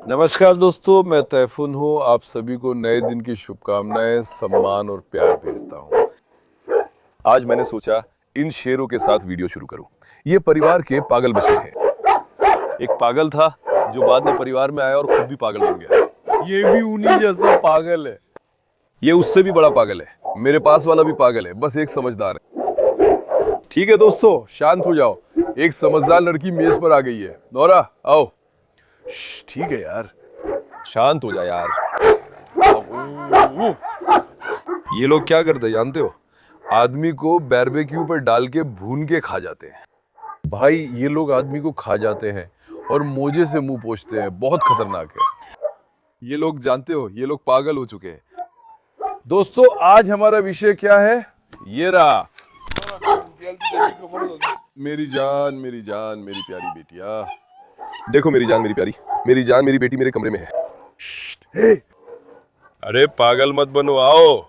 नमस्कार दोस्तों, मैं तैफून हूँ। आप सभी को नए दिन की शुभकामनाएं, सम्मान और प्यार भेजता हूँ। आज मैंने सोचा इन शेरों के साथ वीडियो शुरू करूं। ये परिवार के पागल बच्चे हैं। एक पागल था जो बाद में परिवार में आया और खुद भी पागल बन गया। ये भी उन्हीं जैसा पागल है। ये उससे भी बड़ा पागल है। मेरे पास वाला भी पागल है, बस एक समझदार है। ठीक है दोस्तों, शांत हो जाओ। एक समझदार लड़की मेज पर आ गई है। नौरा आओ। ठीक है यार, शांत हो जा यार। ये लोग क्या करते हैं जानते हो? आदमी को बारबेक्यू पर डाल के भून के खा जाते हैं। भाई ये लोग आदमी को खा जाते हैं और मोजे से मुंह पोंछते हैं। बहुत खतरनाक है। ये लोग जानते हो, ये लोग पागल हो चुके हैं। दोस्तों आज हमारा विषय क्या है? ये रहा। मेरी जान मेरी जान मेरी प्यारी बेटिया। देखो मेरी जान मेरी प्यारी, मेरी जान मेरी बेटी मेरे कमरे में है। हे। अरे पागल मत बनो, आओ।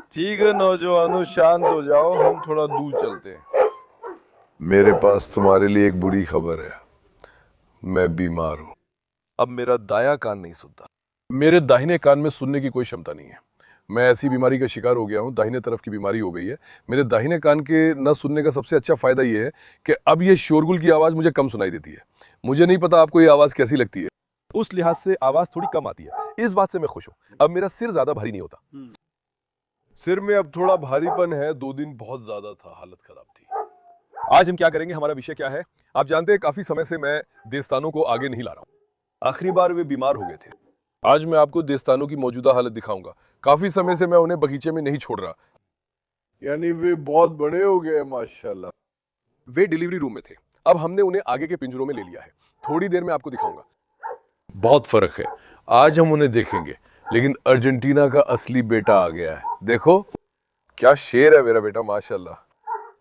ठीक है नौजवानों, शांत हो जाओ, हम थोड़ा दूर चलते हैं। मेरे पास तुम्हारे लिए एक बुरी खबर है। मैं बीमार हूं। अब मेरा दायां कान नहीं सुनता। मेरे दाहिने कान में सुनने की कोई क्षमता नहीं है। मैं ऐसी बीमारी का शिकार हो गया हूं, दाहिने तरफ की बीमारी हो गई है। मेरे दाहिने कान के न सुनने का सबसे अच्छा फायदा यह है कि अब ये शोरगुल की आवाज मुझे कम सुनाई देती है। मुझे नहीं पता आपको ये आवाज कैसी लगती है। उस लिहाज से आवाज थोड़ी कम आती है, इस बात से मैं खुश हूं। अब मेरा सिर ज्यादा भारी नहीं होता। सिर में अब थोड़ा भारीपन है। 2 दिन बहुत ज्यादा था, हालत खराब थी। आज हम क्या करेंगे, हमारा विषय क्या है? आप जानते हैं काफी समय से मैं देस्तानों को आगे नहीं ला रहा हूं। आखिरी बार वे बीमार हो गए थे। आज मैं आपको देस्तानों की मौजूदा हालत दिखाऊंगा। काफी समय से मैं उन्हें बगीचे में नहीं छोड़ रहा। यानी वे बहुत बड़े हो गए माशाल्लाह। वे डिलीवरी रूम में थे। अब हमने उन्हें आगे के पिंजरों में ले लिया है। थोड़ी देर में आपको दिखाऊंगा। बहुत फर्क है। आज हम उन्हें देखेंगे, लेकिन अर्जेंटीना का असली बेटा आ गया है। देखो क्या शेर है मेरा बेटा, माशाल्लाह।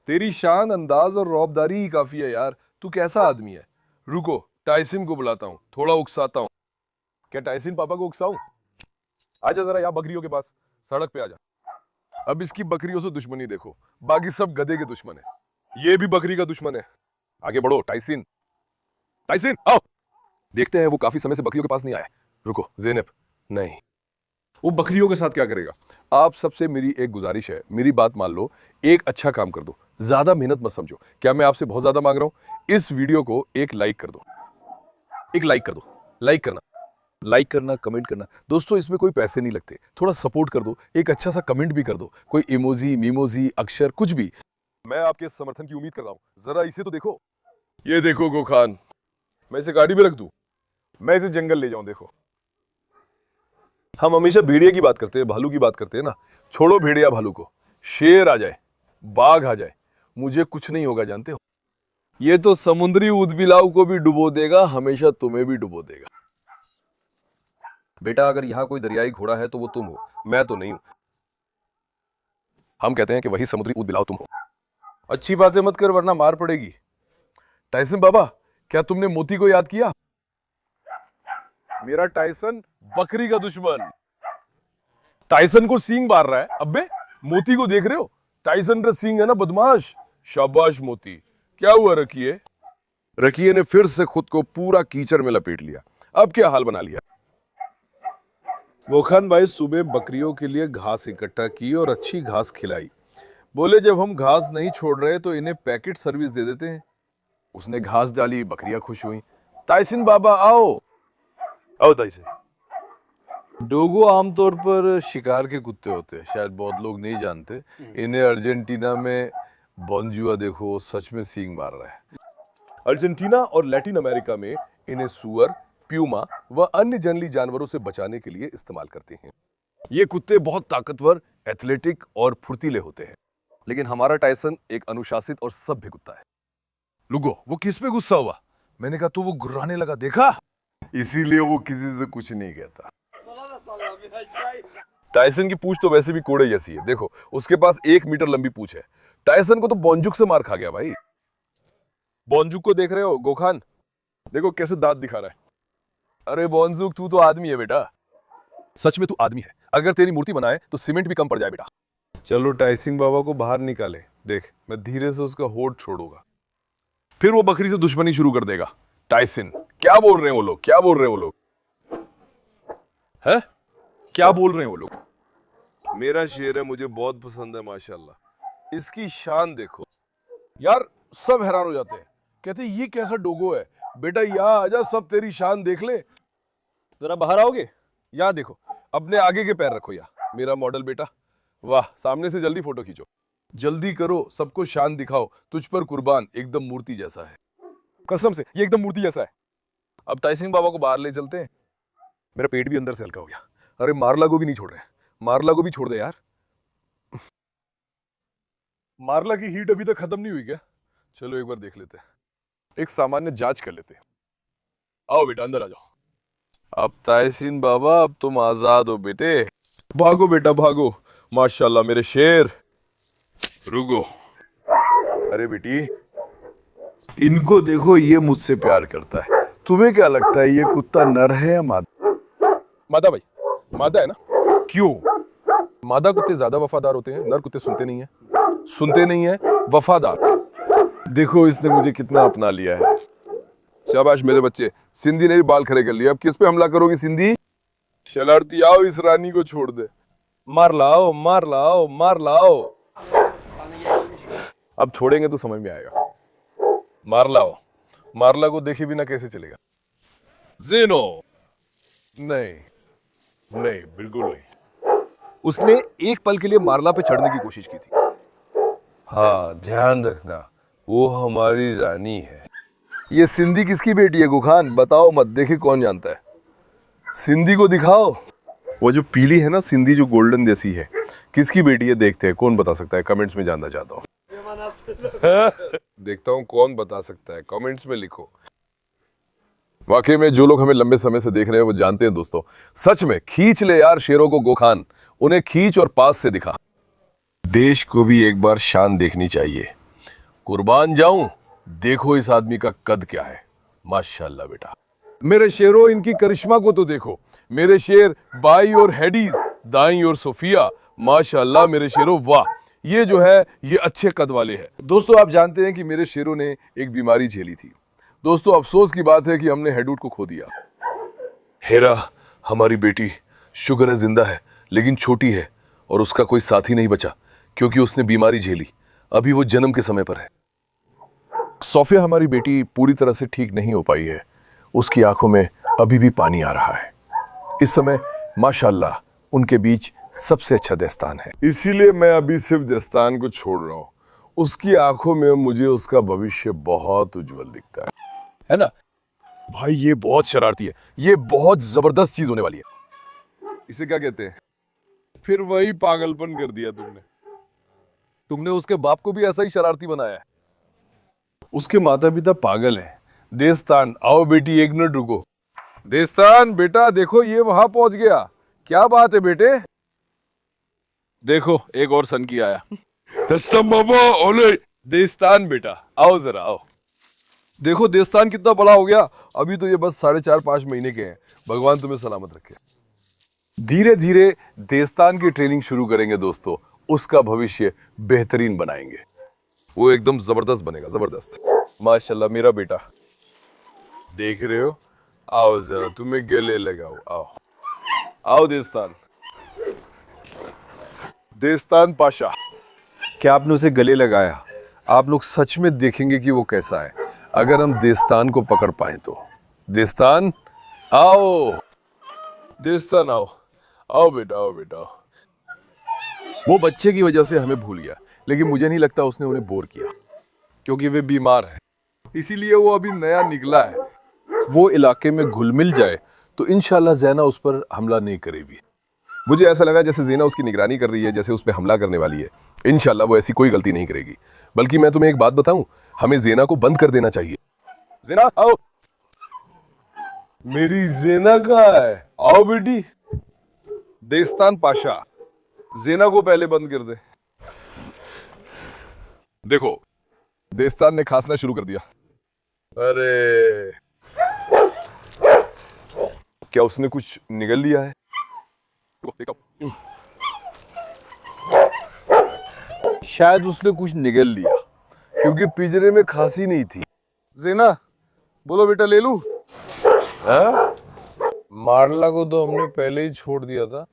तेरी शान, अंदाज और रौबदारी ही काफी है यार। तू कैसा आदमी है? रुको, टाइसिन को बुलाता हूँ, थोड़ा उकसाता हूँ। क्या टाइसिन पापा को उकसाऊं? आजा जरा यहाँ बकरियों के पास, सड़क पे आजा। अब इसकी बकरियों से दुश्मनी देखो। बाकी सब गधे के दुश्मन है। ये भी बकरी का दुश्मन है। आगे बढ़ो टाइसिन। टाइसिन आओ। देखते हैं वो काफी समय से बकरियों के पास नहीं आया। रुको ज़ेनब, नहीं, वो बकरियों के साथ क्या करेगा? आप सबसे मेरी एक गुजारिश है, मेरी बात मान लो। एक अच्छा काम कर दो, ज्यादा मेहनत मत समझो। क्या मैं आपसे बहुत ज्यादा मांग रहा हूं? इस वीडियो को एक लाइक कर दो। एक लाइक कर दो। लाइक करना, कमेंट करना। दोस्तों इसमें कोई पैसे नहीं लगते। थोड़ा सपोर्ट कर दो, एक अच्छा सा कमेंट भी कर दो। कोई इमोजी, मीमोजी, अक्षर, कुछ भी। मैं आपके समर्थन की उम्मीद कर रहा हूं। जरा इसे तो देखो। ये देखो गोखान, मैं इसे गाड़ी में रख दूं, मैं इसे जंगल ले जाऊं। देखो हम हमेशा भेड़िया की बात करते हैं, भालू की बात करते हैं ना। छोड़ो भेड़िया भालू को, शेर आ जाए, बाघ आ जाए, मुझे कुछ नहीं होगा, जानते हो। ये तो समुद्री ऊदबिलाव को भी डुबो देगा, हमेशा तुम्हें भी डुबो देगा। बेटा अगर यहाँ कोई दरियाई घोड़ा है तो वो तुम हो, मैं तो नहीं हूं। हम कहते हैं कि वही समुद्री ऊदबिलाव तुम हो। अच्छी बातें मत कर वरना मार पड़ेगी। टाइसन बाबा, क्या तुमने मोती को याद किया? मेरा टाइसन बकरी का दुश्मन। टाइसन को सींग मार रहा है। अबे मोती को देख रहे हो? टाइसन का सींग है ना, बदमाश। शाबाश मोती। क्या हुआ रखिए? रखिए ने फिर से खुद को पूरा कीचड़ में लपेट लिया। अब क्या हाल बना लिया। मोखान भाई सुबह बकरियों के लिए घास इकट्ठा की और अच्छी घास खिलाई। बोले जब हम घास नहीं छोड़ रहे तो इन्हें पैकेट सर्विस दे देते हैं। उसने घास डाली, बकरियां खुश हुई। टाइसन बाबा आओ। आओ टाइसन। डोगो आमतौर पर शिकार के कुत्ते होते हैं, शायद बहुत लोग नहीं जानते। इन्हें अर्जेंटीना में बॉन्जुआ देखो, सच में सींग मार रहा है। अर्जेंटीना और लैटिन अमेरिका में इन्हें सुअर, प्यूमा व अन्य जंगली जानवरों से बचाने के लिए इस्तेमाल करते हैं। ये कुत्ते बहुत ताकतवर, एथलेटिक और फुर्तीले होते हैं। लेकिन हमारा टाइसन एक अनुशासित और सभ्य कुत्ता है। लुगो, वो किस पे गुस्सा हुआ? मैंने कहा तो वो गुर्राने लगा, देखा? इसीलिए वो किसी से कुछ नहीं कहता। टाइसन की पूंछ तो वैसे भी कोड़े जैसी है। देखो उसके पास 1 मीटर लंबी पूंछ है। टाइसन को तो बॉन्जुक से मार खा गया भाई। बॉन्जुक को देख रहे हो गोखान? देखो कैसे दांत दिखा रहा है। अरे बॉन्जुक, तू तो आदमी है बेटा। सच में तू आदमी है। अगर तेरी मूर्ति बनाए तो सीमेंट भी कम पड़ जाए बेटा। चलो टाइसिंग बाबा को बाहर निकाले। देख मैं धीरे से उसका होठ छोड़ूंगा, फिर वो बकरी से दुश्मनी शुरू कर देगा। टाइसन, क्या बोल रहे हैं वो लोग, क्या बोल रहे हैं वो लोग? है क्या बोल रहे हैं वो लोग? मेरा शेर है, मुझे बहुत पसंद है माशाल्लाह। इसकी शान देखो यार, सब हैरान हो जाते हैं, कहते ये कैसा डोगो है। बेटा यहाँ आजा, सब तेरी शान देख ले। जरा बाहर आओगे? यहाँ देखो, अपने आगे के पैर रखो यहाँ, मेरा मॉडल बेटा। वाह, सामने से जल्दी फोटो खींचो, जल्दी करो, सबको शान दिखाओ। तुझ पर कुर्बान, एकदम मूर्ति जैसा है, कसम से ये एकदम मूर्ति जैसा है। अब टाइसन बाबा को बाहर ले चलते हैं। मेरा पेट भी अंदर से हल्का हो गया। अरे मारला को भी नहीं छोड़ रहे, मारला को भी छोड़ दे यार। मारला की हीट अभी तक खत्म नहीं हुई क्या? चलो एक बार देख लेते हैं, एक सामान्य जांच कर लेते हैं। आओ बेटा, अंदर आ जाओ। अब टाइसन बाबा, अब तुम आजाद हो बेटे। भागो बेटा भागो, माशाल्लाह मेरे शेर। रुको, अरे बेटी, इनको देखो, ये मुझसे प्यार करता है। तुम्हें क्या लगता है ये कुत्ता नर है या मादा? मादा भाई, मादा है ना? क्यों? मादा कुत्ते ज्यादा वफादार होते हैं, नर कुत्ते सुनते नहीं है, सुनते नहीं है, वफादार। देखो इसने मुझे कितना अपना लिया है। शाबाश मेरे बच्चे। सिंधी ने भी बाल खड़े कर लिए। अब किस पे हमला करोगी सिंधी? शरारती, आओ इस रानी को छोड़ दे। मार लाओ, मार लाओ, मार लाओ। अब छोड़ेंगे तो समझ में आएगा। मार लाओ। मारला को देखे बिना कैसे चलेगा? जेनो, नहीं नहीं, बिल्कुल नहीं। उसने एक पल के लिए मारला पे चढ़ने की कोशिश की थी। हाँ, ध्यान रखना, वो हमारी रानी है। ये सिंधी किसकी बेटी है गुखान? बताओ मत, देखे कौन जानता है। सिंधी को दिखाओ। वो जो पीली है ना सिंधी, जो गोल्डन जैसी है, किसकी बेटी है? देखते हैं कौन बता सकता है, कमेंट्स में जानना चाहता हूँ। देखता हूँ कौन बता सकता है, कमेंट्स में लिखो। वाकई में जो लोग हमें लंबे समय से देख रहे हैं वो जानते हैं दोस्तों, सच में खींच ले यार शेरों को गोखान, उन्हें खींच और पास से दिखा। देश को भी एक बार शान देखनी चाहिए। कुर्बान जाऊं, देखो इस आदमी का कद क्या है, माशाल्लाह बेटा। मेरे शेरों, इनकी करिश्मा को तो देखो। मेरे शेर बाई और हेडीज, दाई और सोफिया, माशाल्लाह मेरे शेरों, वाह। ये जो है ये अच्छे कद वाले हैं। दोस्तों आप जानते हैं कि मेरे शेरों ने एक बीमारी झेली थी। दोस्तों अफसोस की बात है कि हमने हेडूट को खो दिया। हेरा हमारी बेटी, शुक्र है जिंदा है, लेकिन छोटी है और उसका कोई साथी नहीं बचा क्योंकि उसने बीमारी झेली। अभी वो जन्म के समय पर है। सोफिया हमारी बेटी पूरी तरह से ठीक नहीं हो पाई है, उसकी आंखों में अभी भी पानी आ रहा है। इस समय माशाल्लाह उनके बीच सबसे अच्छा दस्तान है, इसीलिए मैं अभी सिर्फ दस्तान को छोड़ रहा हूँ। उसकी आंखों में मुझे उसका भविष्य बहुत उज्जवल दिखता है ना? भाई ये बहुत शरारती है, ये बहुत जबरदस्त चीज होने वाली है। इसे क्या कहते हैं? फिर वही पागलपन कर दिया तुमने उसके बाप को भी ऐसा ही शरारती बनाया है। उसके माता पिता पागल हैं। देस्तान, आओ बेटी एक मिनट रुको। देस्तान बेटा देखो, ये वहां पहुंच गया। क्या बात है बेटे? देखो एक और सन की आया। बाबा, ओले देस्तान बेटा, आओ जरा आओ। देखो देस्तान कितना बड़ा हो गया। अभी तो ये बस 4.5-5 महीने के हैं। भगवान तुम्हें सलामत रखे। धीरे धीरे देस्तान की ट्रेनिंग शुरू करेंगे दोस्तों, उसका भविष्य बेहतरीन बनाएंगे। वो एकदम जबरदस्त बनेगा, जबरदस्त। माशाल्लाह मेरा बेटा, देख रहे हो? आओ जरा तुम्हें गले लगाओ, आओ आओ देस्तान। देस्तान पाशा, क्या आपने उसे गले लगाया? आप लोग सच में देखेंगे कि वो कैसा है अगर हम देस्तान को पकड़ पाए तो। देस्तान आओ, देस्तान आओ, आओ बेटा, आओ बेटा। वो बच्चे की वजह से हमें भूल गया, लेकिन मुझे नहीं लगता उसने उन्हें बोर किया, क्योंकि वे बीमार है, इसीलिए वो अभी नया निकला है। वो इलाके में घुल मिल जाए तो इंशाल्लाह ज़ैना उस पर हमला नहीं करेगी। मुझे ऐसा लगा जैसे ज़ैना उसकी निगरानी कर रही है, जैसे उस पर हमला करने वाली है। इंशाल्लाह वो ऐसी कोई गलती नहीं करेगी। बल्कि मैं तुम्हें एक बात बताऊं, हमें ज़ैना को बंद कर देना चाहिए। ज़ैना आओ। मेरी ज़ैना कहाँ है? आओ बेटी। देस्तान पाशा, ज़ैना को पहले बंद कर दे। देखो देस्तान ने खांसना शुरू कर दिया। अरे क्या उसने कुछ निगल लिया है? शायद उसने कुछ निगल लिया, क्योंकि पिंजरे में खांसी नहीं थी। ज़ैना बोलो बेटा ले लूं? हाँ? मारला को तो हमने पहले ही छोड़ दिया था।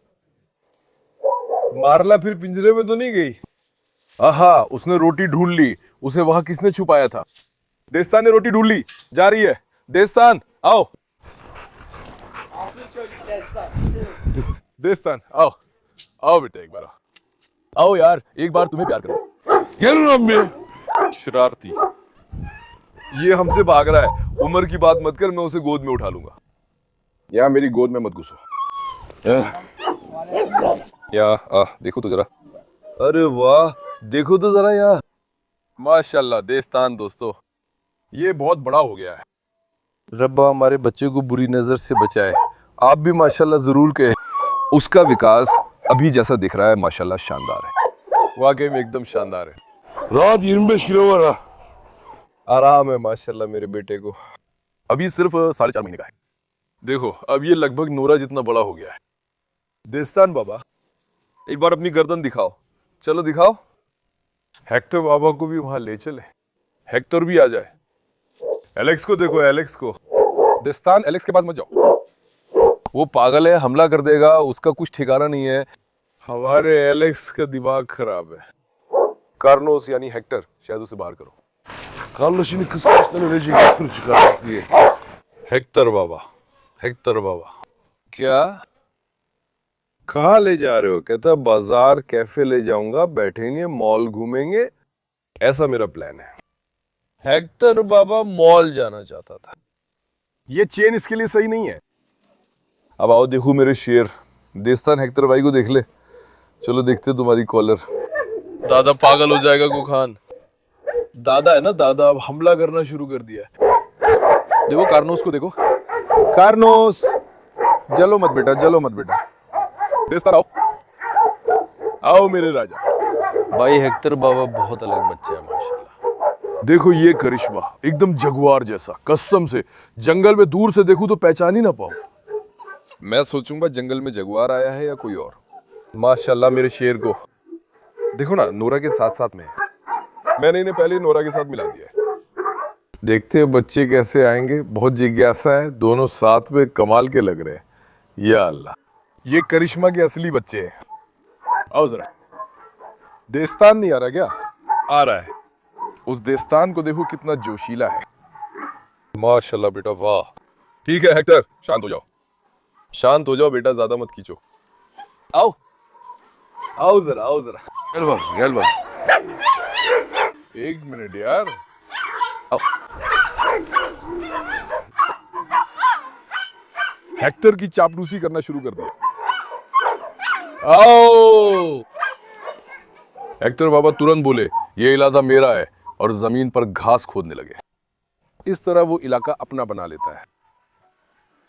मारला फिर पिंजरे में तो नहीं गई? आहा, उसने रोटी ढूंढ ली। उसे वहां किसने छुपाया था? देस्तान ने रोटी ढूंढ ली, जा रही है। देस्तान आओ। देस्तान आओ, आओ बेटा एक बार आओ यार, एक बार तुम्हें प्यार करो। शरारती, ये हमसे भाग रहा है। उम्र की बात मत कर, मैं उसे गोद में उठा लूंगा। या मेरी गोद में मत घुसो। या देखो तो जरा। अरे वाह, देखो तो जरा यार। माशाल्लाह देस्तान दोस्तों, ये बहुत बड़ा हो गया है। रब्बा हमारे बच्चे को बुरी नजर से बचाए। आप भी माशाल्लाह जरूर कहे। उसका विकास अभी जैसा दिख रहा है माशाल्लाह शानदार है। वाकई में एकदम शानदार है। रात 25 किलो वाला आराम है माशाल्लाह मेरे बेटे को। अभी सिर्फ 4.5 महीने का है। देखो अब ये लगभग नोरा जितना बड़ा हो गया है। देस्तान बाबा, एक बार अपनी गर्दन दिखाओ। चलो दिखाओ। हेक्टर बाबा को भी वहां ले चले। हेक्टर भी आ जाए। एलेक्स को देखो, एलेक्स को। देस्तान, एलेक्स के पास मत जाओ। वो पागल है, हमला कर देगा। उसका कुछ ठिकाना नहीं है। हमारे एलेक्स का दिमाग खराब है। कार्नोस यानी हेक्टर, शायद उसे बाहर करो। Carlos şimdi kız kaçtan ölecek tır çıkaracak diye. Hector बाबा, हेक्टर बाबा। क्या? कहाँ ले जा रहे हो? कहता बाजार कैफे ले जाऊंगा, बैठेंगे, मॉल घूमेंगे। ऐसा मेरा प्लान है। हेक्टर बाबा मॉल जाना चाहता था। ये चेन इसके लिए सही नहीं है। अब आओ देखो मेरे शेर। देस्तान हेक्टर भाई को देख ले। चलो देखते तुम्हारी कॉलर। दादा पागल हो जाएगा गुखान। दादा है ना दादा, अब हमला करना शुरू कर दिया है। देखो कार्नोस को देखो। कार्नोस, जलो मत बेटा, जलो मत बेटा। देस्तान आओ, आओ मेरे राजा। भाई हेक्टर बाबा बहुत अलग बच्चा है माशाल्लाह। देखो ये करिश्मा, एकदम जगुआर जैसा। कसम से जंगल में दूर से देखूं तो पहचान ही ना पाऊं। मैं सोचूंगा जंगल में जगुआर आया है या कोई और। माशाल्लाह मेरे शेर को देखो ना, नोरा के साथ साथ में है। मैंने इन्हें पहले नोरा के साथ मिला दिया है। देखते हैं बच्चे कैसे आएंगे। बहुत जिज्ञासा है। दोनों साथ में कमाल के लग रहे हैं। या अल्लाह, ये करिश्मा के असली बच्चे हैं। आओ जरा। देस्तान नहीं आ रहा क्या? आ रहा है। उस देस्तान को देखो कितना जोशीला है। माशाल्लाह बेटा, वाह। ठीक है हेक्टर, शांत हो जाओ। शांत हो जाओ बेटा, ज्यादा मत खींचो। आओ, आओ जरा, आओ जरा। gel bak, gel bak. एक मिनट यार। आओ। हेक्टर की चापलूसी करना शुरू कर दिया। आओ। हेक्टर बाबा तुरंत बोले ये इलाका मेरा है और जमीन पर घास खोदने लगे। इस तरह वो इलाका अपना बना लेता है।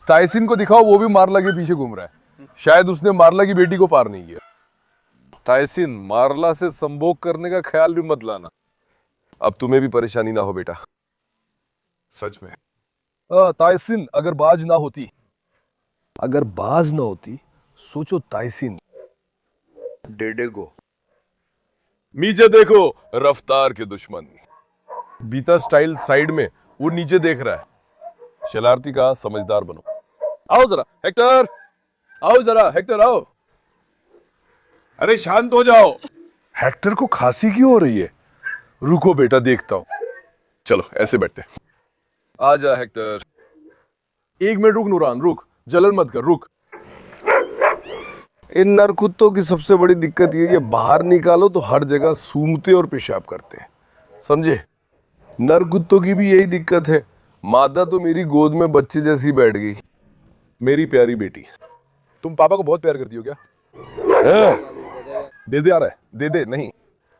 ताइसिन को दिखाओ, वो भी मारला के पीछे घूम रहा है। शायद उसने मारला की बेटी को पार नहीं किया। ताइसिन, मारला से संभोग करने का ख्याल भी मत लाना। अब तुम्हें भी परेशानी ना हो बेटा। सच में। ताइसिन अगर बाज ना होती, सोचो ताइसिन डेडेगो। नीचे देखो, रफ्तार के दुश्मन। बीता स्टाइल साइड में, वो नीचे देख रहा है। शरारती का समझदार बनो। आओ जरा हेक्टर, आओ जरा हेक्टर, आओ। अरे शांत हो जाओ। हेक्टर को खांसी क्यों हो रही है? रुको बेटा, देखता हूं। चलो ऐसे बैठते। आ जा हेक्टर। एक मिनट रुक नूरान, रुक। जलन मत कर, रुक। इन नर कुत्तों की सबसे बड़ी दिक्कत ये है, बाहर निकालो तो हर जगह सूंघते और पेशाब करते हैं। समझे? नर कुत्तों की भी यही दिक्कत है। मादा तो मेरी गोद में बच्चे जैसी बैठ गई। मेरी प्यारी बेटी। तुम पापा को बहुत प्यार करती हो क्या? दे आ रहा है, दे नहीं।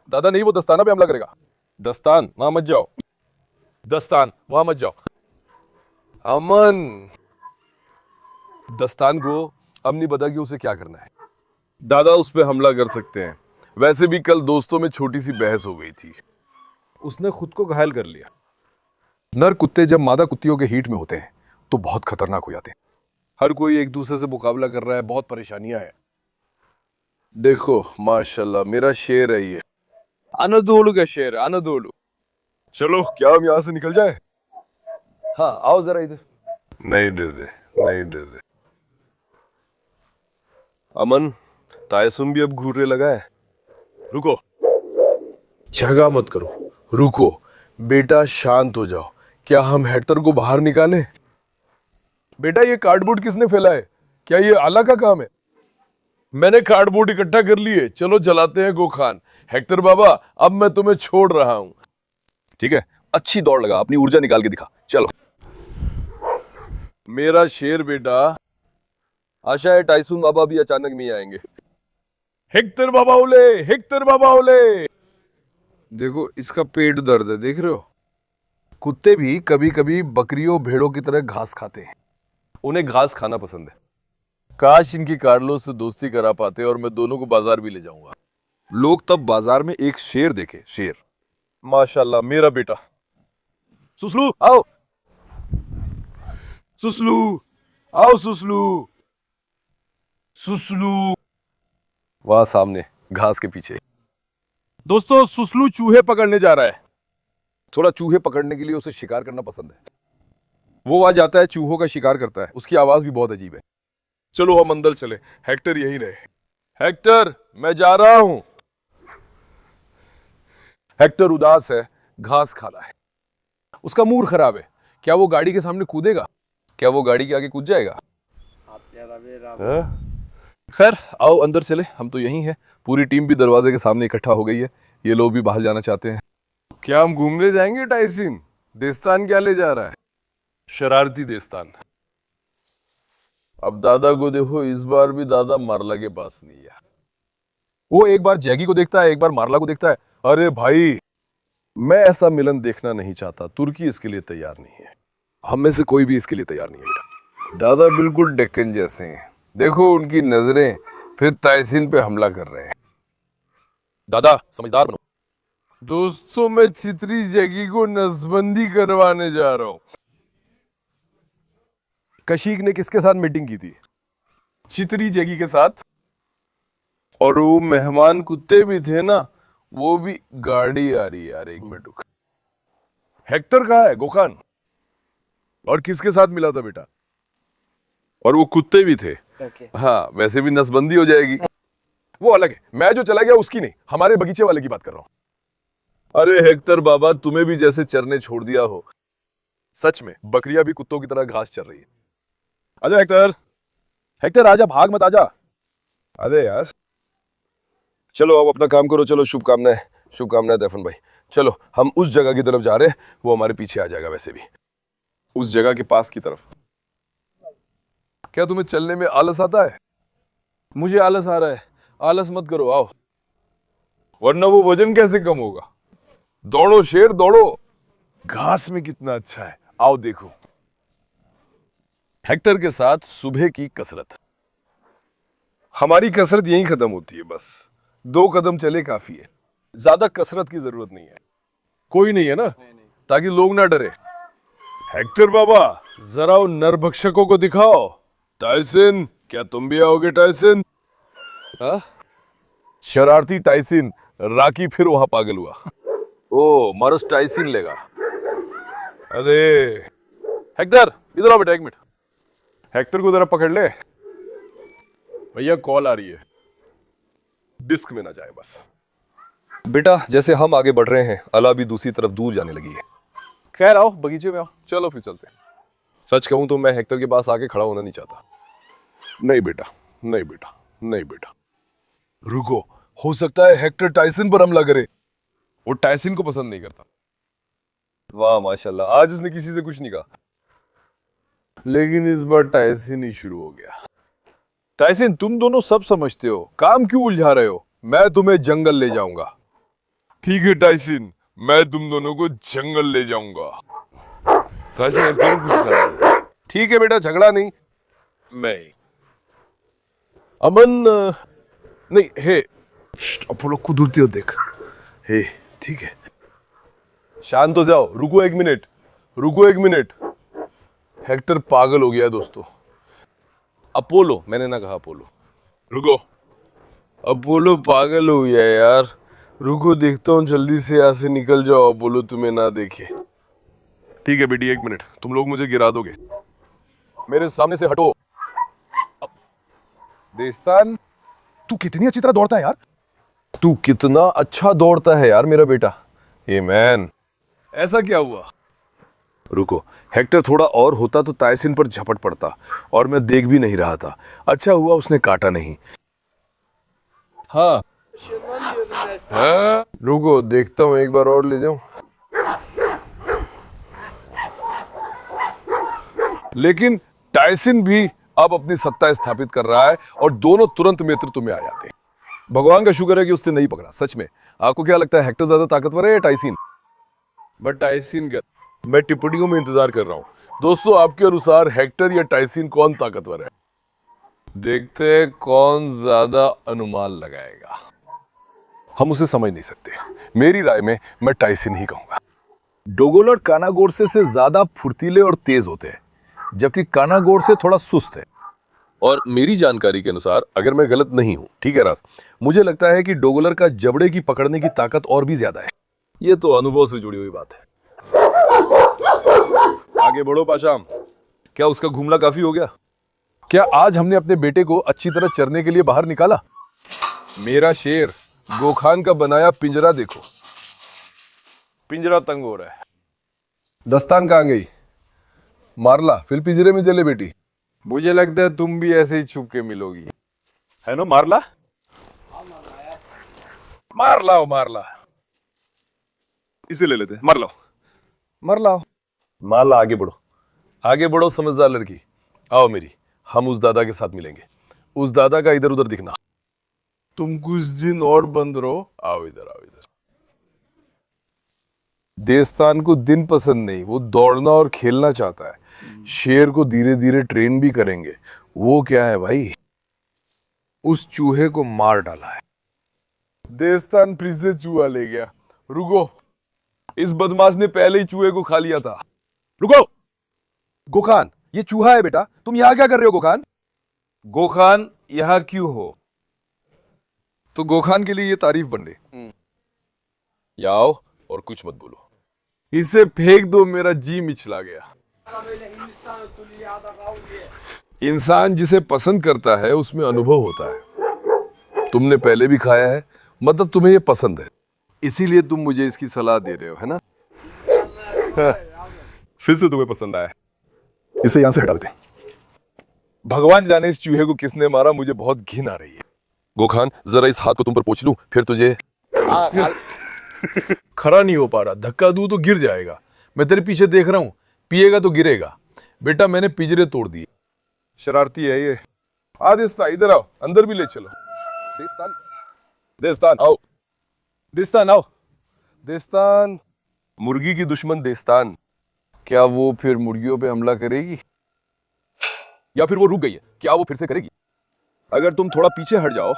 दादा नहीं, वो दस्ताना पे हमला करेगा। दस्तान वहां मत जाओ। दस्तान वहां मत जाओ। अमन। दस्तान को अब नहीं पता कि उसे क्या करना है। दादा उस पर हमला कर सकते हैं। वैसे भी कल दोस्तों में छोटी सी बहस हो गई थी। उसने खुद को घायल कर लिया। नर कुत्ते जब मादा कुत्तियों के हीट में होते हैं तो बहुत खतरनाक हो जाते हैं। हर कोई एक दूसरे से मुकाबला कर रहा है, बहुत परेशानियां हैं। देखो माशाल्लाह मेरा शेर है ये। अनादोलू का शेर, अनादोलू। चलो क्या हम यहां से निकल जाए? हाँ आओ जरा इधर। नहीं डर नहीं डर। अमन, तायसुम भी अब घूरने लगा है। रुको, झगड़ा मत करो। रुको बेटा, शांत हो जाओ। क्या हम हेक्टर को बाहर निकालें? बेटा ये कार्डबोर्ड किसने फैला है? क्या ये आला का काम है? मैंने कार्डबोर्ड इकट्ठा कर लिए, चलो जलाते हैं गोखान। हेक्टर बाबा अब मैं तुम्हें छोड़ रहा हूं। ठीक है, अच्छी दौड़ लगा, अपनी ऊर्जा निकाल के दिखा, चलो। मेरा शेर बेटा। आशा है टाइसून बाबा भी अचानक नहीं आएंगे। हेक्टर बाबा ओले, हेक्टर बाबा ओले। देखो इसका पेट दर्द है, देख रहे हो? कुत्ते भी कभी कभी बकरियों भेड़ों की तरह घास खाते हैं। उन्हें घास खाना पसंद है। काश इनकी कार्लोस से दोस्ती करा पाते और मैं दोनों को बाजार भी ले जाऊंगा। लोग तब बाजार में एक शेर देखे, शेर। माशाल्लाह मेरा बेटा। सुसलू आओ, सुसलू आओ, सुसलू सुसलू। वहां सामने घास के पीछे। दोस्तों सुसलू चूहे पकड़ने जा रहा है। थोड़ा चूहे पकड़ने के लिए उसे शिकार करना पसंद है। वो वहां जाता है, चूहों का शिकार करता है। उसकी आवाज भी बहुत अजीब है। चलो हम अंदर चले, हेक्टर यहीं रहे। हेक्टर मैं जा रहा हूं। हेक्टर उदास है, घास खा रहा है। उसका मूड खराब है। क्या वो गाड़ी के सामने कूदेगा? क्या वो गाड़ी के आगे कूद जाएगा? खैर आओ अंदर चले, हम तो यहीं हैं। पूरी टीम भी दरवाजे के सामने इकट्ठा हो गई है। ये लोग भी बाहर जाना चाहते हैं। क्या हम घूमने जाएंगे टाइसिन? देस्तान क्या ले जा रहा है? शरारती देस्तान। अब दादा को देखो, इस बार भी दादा मारला के पास नहीं है। वो एक बार जैगी को देखता है, एक बार मारला को देखता है। अरे भाई, मैं ऐसा मिलन देखना नहीं चाहता। तुर्की इसके लिए तैयार नहीं है। हम में से कोई भी इसके लिए तैयार नहीं है बेटा। दादा बिल्कुल डेक्कन जैसे हैं। देखो उनकी नजरें फिर ताइसिन पे हमला कर रहे हैं। दादा समझदार बनो। दोस्तों मैं चित्री जैगी को नसबंदी करवाने जा रहा हूं। कशीक ने किसके साथ मीटिंग की थी? चित्री जैगी के साथ। और वो मेहमान कुत्ते भी थे ना, वो भी। गाड़ी आ रही है यार, एक मिनट रुक। हेक्टर कहाँ है? गोखान। और किसके साथ मिला था बेटा? और वो कुत्ते भी थे। हाँ वैसे भी नसबंदी हो जाएगी। वो अलग है, मैं जो चला गया उसकी नहीं, हमारे बगीचे वाले की बात कर रहा हूं। अरे हेक्टर बाबा, तुम्हें भी जैसे चरने छोड़ दिया हो। सच में बकरियां भी कुत्तों की तरह घास चर रही है। आजा हेक्टर, हेक्टर आजा, भाग मत, आजा। अरे यार चलो अब अपना काम करो। चलो शुभकामनाएं, शुभकामनाएं दैफन भाई। चलो हम उस जगह की तरफ जा रहे हैं, वो हमारे पीछे आ जाएगा। वैसे भी उस जगह के पास की तरफ। क्या तुम्हें चलने में आलस आता है? मुझे आलस आ रहा है। आलस मत करो, आओ, वरना वो वजन कैसे कम होगा। दौड़ो शेर दौड़ो। घास में कितना अच्छा है, आओ देखो। हेक्टर के साथ सुबह की कसरत। हमारी कसरत यहीं खत्म होती है। बस 2 कदम चले काफी है, ज्यादा कसरत की जरूरत नहीं है। कोई नहीं है ना? ताकि लोग ना डरे। हेक्टर बाबा जरा उन नरभक्षकों को दिखाओ। टाइसन, क्या तुम भी आओगे टाइसन? शरारती टाइसन। राकी फिर वहां पागल हुआ। ओ मारुस टाइसन लेगा। अरे हेक्टर इधर आओ बेटा, 1 मिनट। हेक्टर को जरा पकड़ ले भैया, कॉल आ रही है। डिस्क में ना जाए बस। बेटा जैसे हम आगे बढ़ रहे हैं, अला भी दूसरी तरफ दूर जाने लगी है। खैर आओ बगीचे में आओ। चलो फिर चलते हैं। सच कहूं तो मैं हेक्टर के पास आके खड़ा होना नहीं चाहता। नहीं बेटा, नहीं बेटा, नहीं बेटा। रुको, हो सकता है हेक्टर टाइसन पर हमला करे। वो टाइसन को पसंद नहीं करता। वाह माशाल्लाह, आज उसने किसी से कुछ नहीं कहा। लेकिन इस बार टाइसन ही शुरू हो गया। टाइसन तुम दोनों सब समझते हो, काम क्यों उलझा रहे हो? मैं तुम्हें जंगल ले जाऊंगा। ठीक है टाइसन, मैं तुम दोनों को जंगल ले जाऊंगा। टाइसन कुछ कर। ठीक है बेटा, झगड़ा नहीं। मैं अमन नहीं हे। अपोलो कुदरती हो देख। हे ठीक है, शांत हो जाओ। रुको 1 मिनट, रुको 1 मिनट। हेक्टर पागल हो गया है दोस्तों। अपोलो, मैंने ना कहा अपोलो। रुको, अपोलो पागल हो गया यार। रुको देखता हूँ, जल्दी से यहाँ से निकल जाओ, अपोलो तुम्हें ना देखे। ठीक है बेटी, 1 मिनट, तुम लोग मुझे गिरा दोगे। मेरे सामने से हटो। देस्तान, तू कितनी अच्छी तरह दौड़ता है यार। तू कितना अच्छा दौड़ता है यार मेरा बेटा। ए मैन, ऐसा क्या हुआ? रुको, हेक्टर थोड़ा और होता तो तायसिन पर झपट पड़ता और मैं देख भी नहीं रहा था। अच्छा हुआ उसने काटा नहीं। हाँ रुको, देखता हूँ, एक बार और ले जाऊं। लेकिन टायसिन भी अब अपनी सत्ता स्थापित कर रहा है और दोनों तुरंत नेतृत्व में आ जाते हैं। भगवान का शुक्र है कि उसने नहीं पकड़ा। सच में आपको क्या लगता है, हेक्टर ज्यादा ताकतवर है या टायसिन? बट टायसिन का मैं टिप्पणियों में इंतजार कर रहा हूं। दोस्तों, आपके अनुसार हेक्टर या टायसिन कौन ताकतवर है? देखते हैं कौन ज्यादा अनुमान लगाएगा। हम उसे समझ नहीं सकते। मेरी राय में मैं टायसिन ही कहूंगा। डोगोलर कानागोरसे से ज्यादा फुर्तीले और तेज होते हैं, जबकि कानागोरसे थोड़ा सुस्त है। और मेरी जानकारी के अनुसार, अगर मैं गलत नहीं हूं, ठीक है रास, मुझे लगता है कि डोगोलर का जबड़े की पकड़ने की ताकत और भी ज्यादा है। ये तो अनुभव से जुड़ी हुई बात है। आगे बढ़ो पाशाम। क्या उसका घूमना काफी हो गया? क्या आज हमने अपने बेटे को अच्छी तरह चरने के लिए बाहर निकाला? मेरा शेर गोखान का बनाया पिंजरा देखो। पिंजरा तंग हो रहा है। दस्तान कहाँ गई? मारला फिर पिंजरे में चले बेटी। मुझे लगता है तुम भी ऐसे ही छुप के मिलोगी। है ना, मारला? मारला इसे ले लेते हैं। मार लाओ। मारला, आगे बढ़ो। आगे बढ़ो समझदार लड़की। आओ मेरी, हम उस दादा के साथ मिलेंगे। उस दादा का इधर उधर दिखना। तुम कुछ दिन और बंद रहो। आओ इधर। देस्तान को दिन पसंद नहीं, वो दौड़ना और खेलना चाहता है। शेर को धीरे धीरे ट्रेन भी करेंगे। वो क्या है भाई, उस चूहे को मार डाला है। देस्तान फिर से चूहा ले गया। रुको, इस बदमाश ने पहले ही चूहे को खा लिया था। रुको। गोखान, ये चूहा है बेटा। तुम यहां क्या कर रहे हो गोखान? गोखान यहां क्यों हो? तो गोखान के लिए ये तारीफ बन रही। या आओ और कुछ मत बोलो। इसे फेंक दो, मेरा जी मिचला गया। इंसान जिसे पसंद करता है उसमें अनुभव होता है। तुमने पहले भी खाया है, मतलब तुम्हें ये पसंद है, इसीलिए तुम मुझे इसकी सलाह दे रहे हो, है ना? फिर से तुम्हें पसंद आया। इसे यहां से हटा देते हैं। भगवान जाने इस चूहे को किसने मारा, मुझे बहुत घिन आ रही है। गोखान, जरा इस हाथ को तुम पर पोंछ लूं, फिर तुझे। खड़ा नहीं हो पा रहा, धक्का दूं तो गिर जाएगा। मैं तेरे पीछे देख रहा हूं, पिएगा तो गिरेगा। बेटा मैंने पिंजरे तोड़ दिए। शरारती है ये। देस्तान इधर आओ, अंदर भी ले चलो। देस्तान आओ। देस्तान आओ। देस्तान, मुर्गी की दुश्मन देस्तान। क्या वो फिर मुर्गियों पे हमला करेगी? या फिर वो रुक गई है? क्या वो फिर से करेगी? अगर तुम थोड़ा पीछे हट जाओ।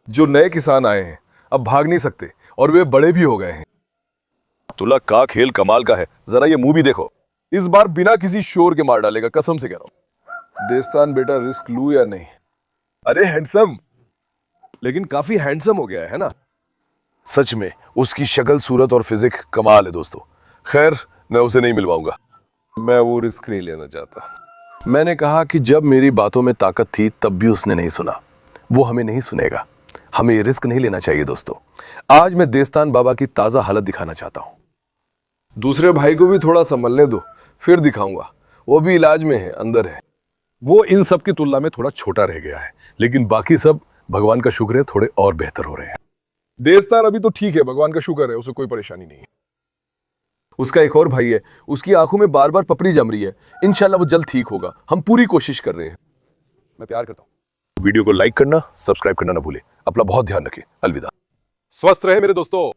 जो नए किसान आए हैं अब भाग नहीं सकते और वे बड़े भी हो गए हैं। तुला का खेल कमाल का है, जरा ये मुंह भी देखो। इस बार बिना किसी शोर के मार डालेगा, कसम से कह रहा हूं। देस्तान बेटा, रिस्क लूं या नहीं? अरे हैंडसम, लेकिन काफी हैंडसम हो गया है ना? सच में उसकी शक्ल, सूरत और फिजिक कमाल है दोस्तों। खैर, मैं उसे नहीं मिलवाऊंगा। मैं वो रिस्क नहीं लेना चाहता। मैंने कहा कि जब मेरी बातों में ताकत थी तब भी उसने नहीं सुना। वो हमें नहीं सुनेगा। हमें ये रिस्क नहीं लेना चाहिए दोस्तों। आज मैं देस्तान बाबा की ताजा हालत दिखाना चाहता हूं। दूसरे भाई को भी थोड़ा संभलने दो, फिर दिखाऊंगा। वो भी इलाज में है, अंदर है। वो इन सब की तुलना में थोड़ा छोटा रह गया है, लेकिन बाकी सब भगवान का शुक्र है थोड़े और बेहतर हो रहे हैं। देस्तान अभी तो ठीक है, भगवान का शुक्र है, उसे कोई परेशानी नहीं है। उसका एक और भाई है, उसकी आंखों में बार बार पपड़ी जम रही है। इंशाल्लाह वो जल्द ठीक होगा। हम पूरी कोशिश कर रहे हैं। मैं प्यार करता हूं। वीडियो को लाइक करना, सब्सक्राइब करना ना भूले। अपना बहुत ध्यान रखें। अलविदा। स्वस्थ रहे मेरे दोस्तों।